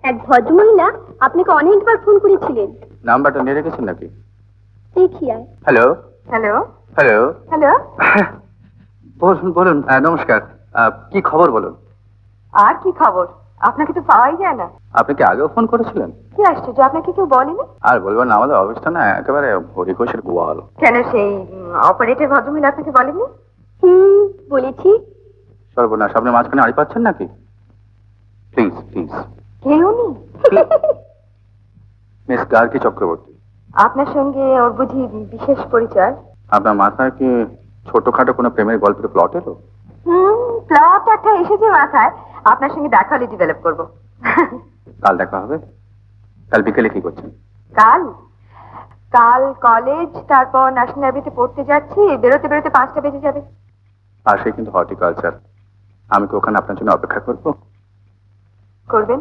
এক ভদ্রমহিলা আপনাকে অনেকবার ফোন করেছিলেন। নাম্বারটা নিয়ে রেখেছেন নাকি? দেখি আর। Hello hello hello hello. বলুন বলুন, নমস্কার। কি খবর বলুন? আর কি খবর? আপনাকে তো পাওয়াই যায় না। আপনি কি আগেও ফোন করেছিলেন? কি আশ্চর্য, আপনাকে কেউ বলেনি? আর বলবেন না, আমাদের অফিসটা না একেবারে হরিঘোষের গোয়াল। কেন, সেই অপারেটর ভদ্রমহিলা আপনাকে বলেননি? বলেছি। সর্বনাশ, আপনি মাঝখানে আড়ি পাচ্ছেন নাকি? Please please. কে উনি? মিস গার্গী চক্রবর্তী। আপনার সঙ্গে ওর বুঝি বিশেষ পরিচয়? আপনার মাথায় কি ছোটখাটো কোনো প্রেমের গল্পের প্লট এলো? প্লট একটা এসেছে মাথায়। আপনার সঙ্গে দেখা হলে ডেভেলপ করবো। কাল দেখা হবে। কাল বিকেলে কি করছেন? কাল কাল কলেজ, তারপর ন্যাশনাল লাইব্রেরিতে পড়তে যাচ্ছি। বেরোতে বেরোতে 5টা বেজে যাবে। পাশে কিন্তু হর্টিকালচার। আমি কি ওখানে আপনার জন্য অপেক্ষা করবো? করবেন?